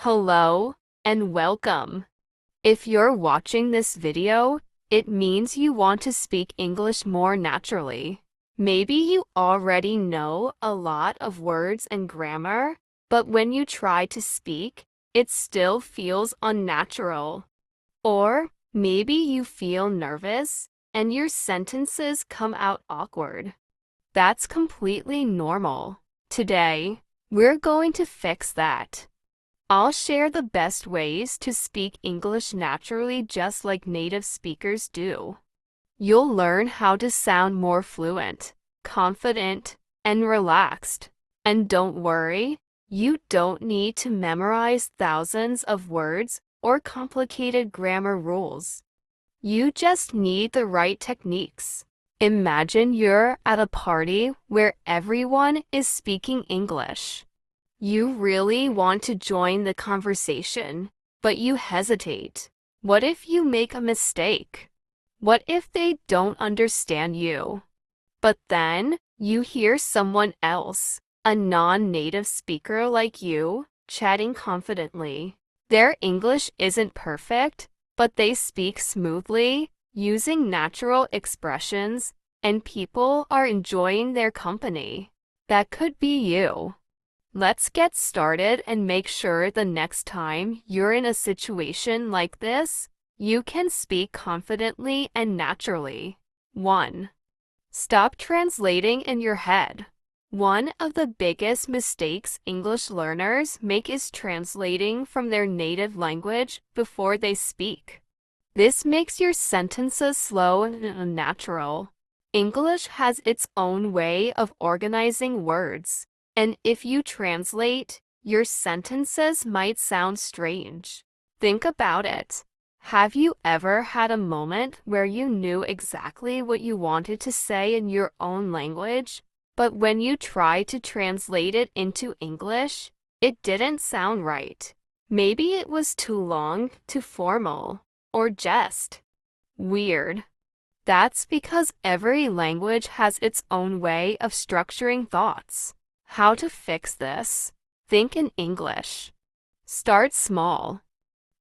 Hello and welcome. If you're watching this video, it means you want to speak English more naturally. Maybe you already know a lot of words and grammar, but when you try to speak, it still feels unnatural. Or maybe you feel nervous and your sentences come out awkward. That's completely normal. Today, we're going to fix that. I'll share the best ways to speak English naturally just like native speakers do. You'll learn how to sound more fluent, confident, and relaxed. And don't worry, you don't need to memorize thousands of words or complicated grammar rules. You just need the right techniques. Imagine you're at a party where everyone is speaking English. You really want to join the conversation, but you hesitate. What if you make a mistake? What if they don't understand you? But then you hear someone else, a non-native speaker like you, chatting confidently. Their English isn't perfect, but they speak smoothly, using natural expressions, and people are enjoying their company. That could be you. Let's get started and make sure the next time you're in a situation like this, you can speak confidently and naturally. 1. Stop translating in your head. One of the biggest mistakes English learners make is translating from their native language before they speak. This makes your sentences slow and unnatural. English has its own way of organizing words. And if you translate, your sentences might sound strange. Think about it. Have you ever had a moment where you knew exactly what you wanted to say in your own language, but when you tried to translate it into English, it didn't sound right? Maybe it was too long, too formal, or just weird. That's because every language has its own way of structuring thoughts. How to fix this? Think in English. Start small.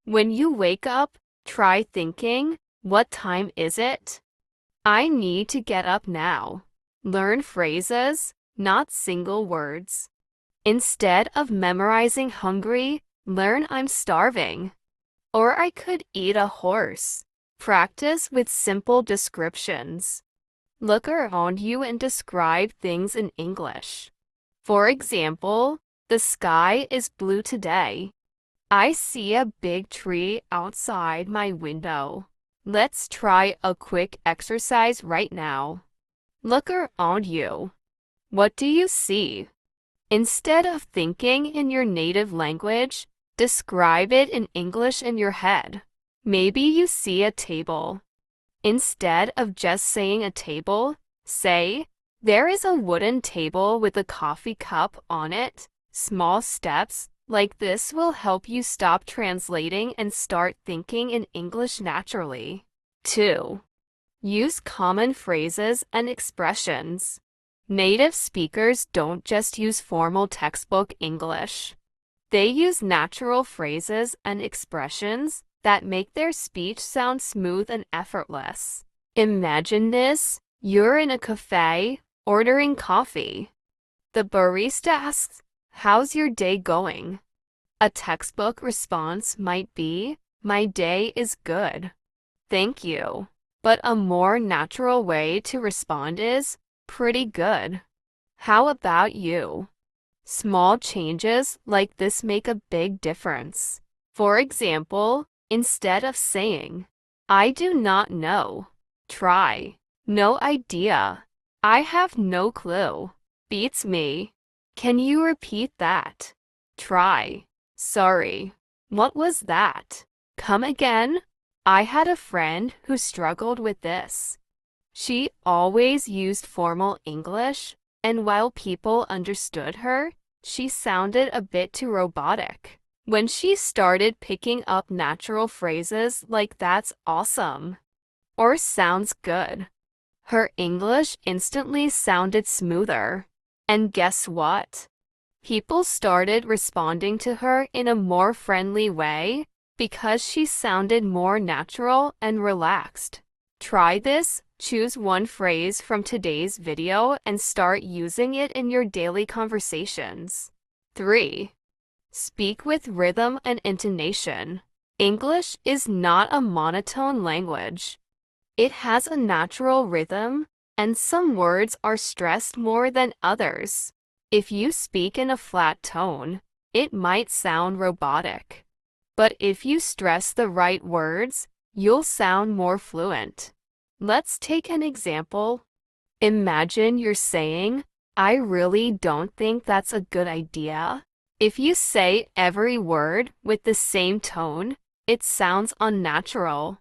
When you wake up, try thinking, what time is it? I need to get up now. Learn phrases, not single words. Instead of memorizing hungry, learn I'm starving. Or I could eat a horse. Practice with simple descriptions. Look around you and describe things in English. For example, the sky is blue today. I see a big tree outside my window. Let's try a quick exercise right now. Look around you. What do you see? Instead of thinking in your native language, describe it in English in your head. Maybe you see a table. Instead of just saying a table, say, there is a wooden table with a coffee cup on it. Small steps like this will help you stop translating and start thinking in English naturally. 2. Use common phrases and expressions. Native speakers don't just use formal textbook English. They use natural phrases and expressions that make their speech sound smooth and effortless. Imagine this: you're in a cafe, ordering coffee. The barista asks, "How's your day going?" A textbook response might be, "My day is good. Thank you." But a more natural way to respond is, "Pretty good. How about you?" Small changes like this make a big difference. For example, instead of saying, "I do not know," try, "No idea. I have no clue. Beats me. Can you repeat that?" Try, "Sorry. What was that? Come again?" I had a friend who struggled with this. She always used formal English, and while people understood her, she sounded a bit too robotic. When she started picking up natural phrases like "that's awesome" or "sounds good," her English instantly sounded smoother. And guess what? People started responding to her in a more friendly way because she sounded more natural and relaxed. Try this. Choose one phrase from today's video and start using it in your daily conversations. 3. Speak with rhythm and intonation. English is not a monotone language. It has a natural rhythm, and some words are stressed more than others. If you speak in a flat tone, it might sound robotic. But if you stress the right words, you'll sound more fluent. Let's take an example. Imagine you're saying, "I really don't think that's a good idea." If you say every word with the same tone, it sounds unnatural.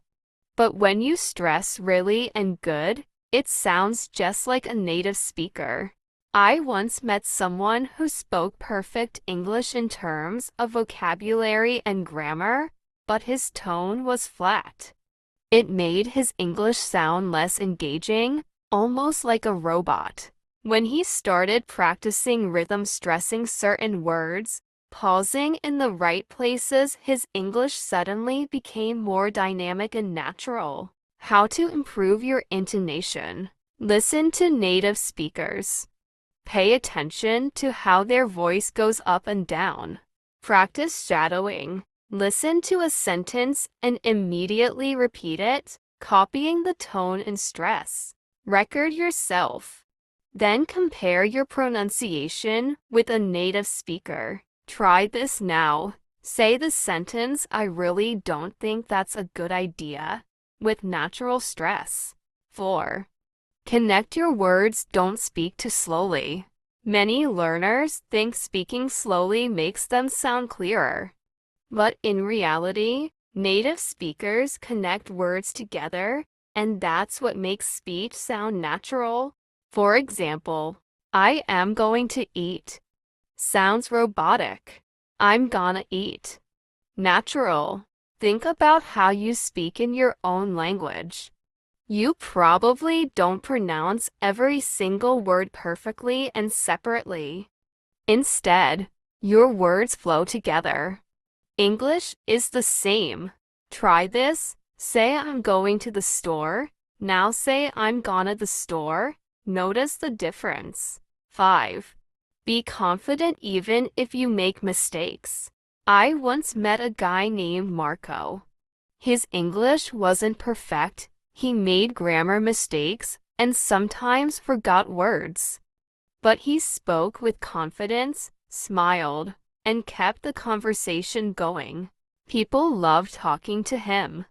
But when you stress really and good, it sounds just like a native speaker. I once met someone who spoke perfect English in terms of vocabulary and grammar, but his tone was flat. It made his English sound less engaging, almost like a robot. When he started practicing rhythm, stressing certain words, pausing in the right places, his English suddenly became more dynamic and natural. How to improve your intonation. Listen to native speakers. Pay attention to how their voice goes up and down. Practice shadowing. Listen to a sentence and immediately repeat it, copying the tone and stress. Record yourself. Then compare your pronunciation with a native speaker. Try this now. Say the sentence, "I really don't think that's a good idea," with natural stress. 4. Connect your words. Don't speak too slowly. Many learners think speaking slowly makes them sound clearer. But in reality, native speakers connect words together, and that's what makes speech sound natural. For example, "I am going to eat" sounds robotic. "I'm gonna eat." Natural. Think about how you speak in your own language. You probably don't pronounce every single word perfectly and separately. Instead, your words flow together. English is the same. Try this. Say, "I'm going to the store." Now say, "I'm gonna the store." Notice the difference. 5. Be confident even if you make mistakes. I once met a guy named Marco. His English wasn't perfect. He made grammar mistakes and sometimes forgot words. But he spoke with confidence, smiled, and kept the conversation going. People loved talking to him.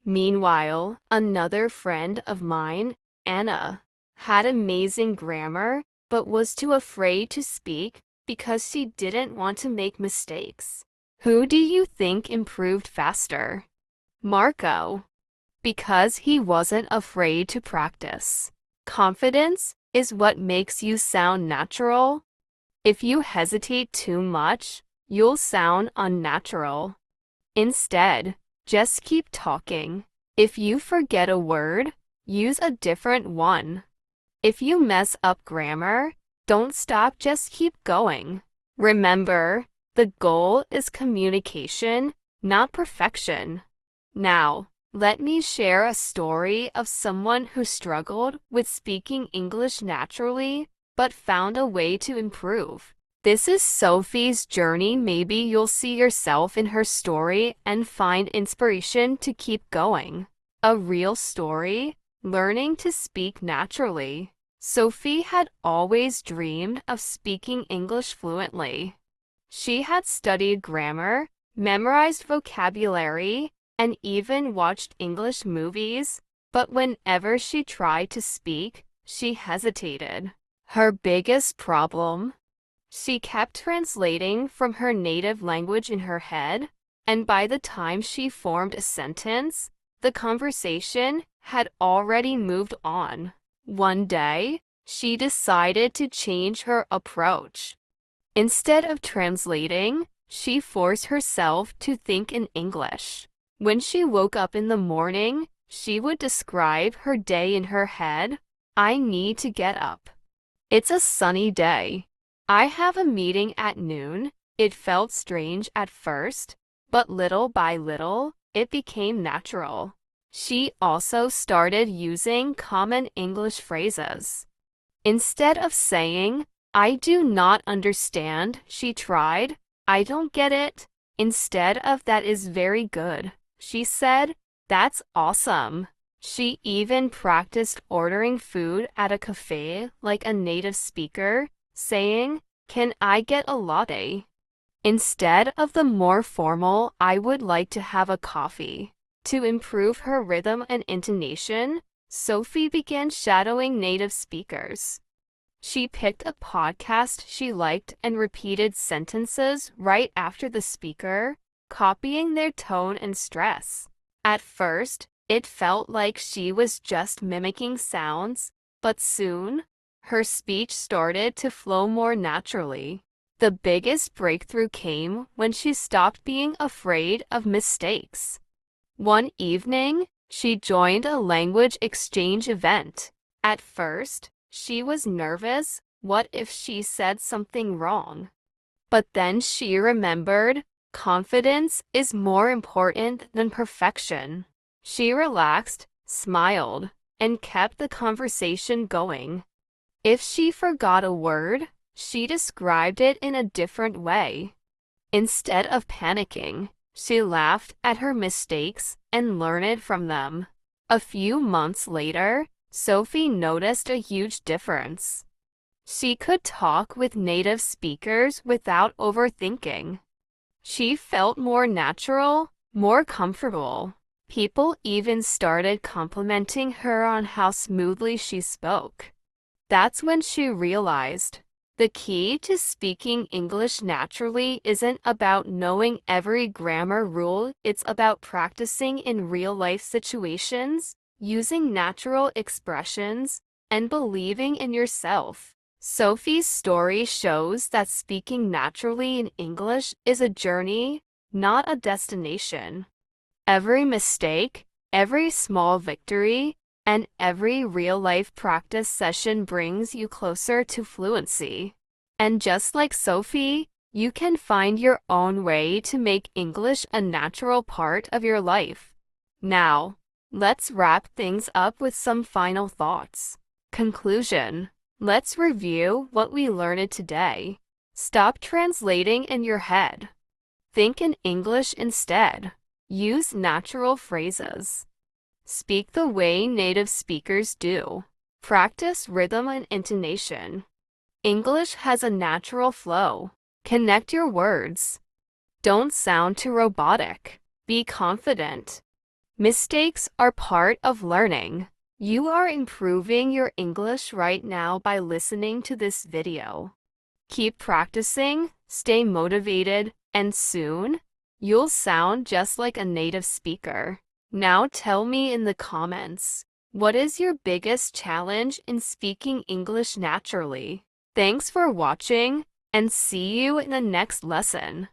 Meanwhile, another friend of mine, Anna, had amazing grammar but was too afraid to speak because she didn't want to make mistakes. Who do you think improved faster? Marco. Because he wasn't afraid to practice. Confidence is what makes you sound natural. If you hesitate too much, you'll sound unnatural. Instead, just keep talking. If you forget a word, use a different one. If you mess up grammar, don't stop, just keep going. Remember, the goal is communication, not perfection. Now, let me share a story of someone who struggled with speaking English naturally, but found a way to improve. This is Sophie's journey. Maybe you'll see yourself in her story and find inspiration to keep going. A real story, learning to speak naturally. Sophie had always dreamed of speaking English fluently. She had studied grammar, memorized vocabulary, and even watched English movies, but whenever she tried to speak, she hesitated. Her biggest problem? She kept translating from her native language in her head, and by the time she formed a sentence, the conversation had already moved on. One day, she decided to change her approach. Instead of translating, she forced herself to think in English. When she woke up in the morning, she would describe her day in her head. "I need to get up. It's a sunny day. I have a meeting at noon. It felt strange at first, but little by little, it became natural. She also started using common English phrases. Instead of saying, I do not understand, she tried, I don't get it. Instead of that is very good, she said, that's awesome. She even practiced ordering food at a cafe like a native speaker, saying, can I get a latte? Instead of the more formal, I would like to have a coffee. To improve her rhythm and intonation, Sophie began shadowing native speakers. She picked a podcast she liked and repeated sentences right after the speaker, copying their tone and stress. At first, it felt like she was just mimicking sounds, but soon, her speech started to flow more naturally. The biggest breakthrough came when she stopped being afraid of mistakes. One evening, she joined a language exchange event. At first, she was nervous. What if she said something wrong? But then she remembered, confidence is more important than perfection. She relaxed, smiled, and kept the conversation going. If she forgot a word, she described it in a different way. Instead of panicking, she laughed at her mistakes and learned from them. A few months later, Sophie noticed a huge difference. She could talk with native speakers without overthinking. She felt more natural, more comfortable. People even started complimenting her on how smoothly she spoke. That's when she realized the key to speaking English naturally isn't about knowing every grammar rule, it's about practicing in real-life situations, using natural expressions, and believing in yourself. Sophie's story shows that speaking naturally in English is a journey, not a destination. Every mistake, every small victory, and every real-life practice session brings you closer to fluency. And just like Sophie, you can find your own way to make English a natural part of your life. Now, let's wrap things up with some final thoughts. Conclusion. Let's review what we learned today. Stop translating in your head. Think in English instead. Use natural phrases. Speak the way native speakers do. Practice rhythm and intonation. English has a natural flow. Connect your words. Don't sound too robotic. Be confident. Mistakes are part of learning. You are improving your English right now by listening to this video. Keep practicing, stay motivated, and soon, you'll sound just like a native speaker. Now tell me in the comments, what is your biggest challenge in speaking English naturally? Thanks for watching, and see you in the next lesson.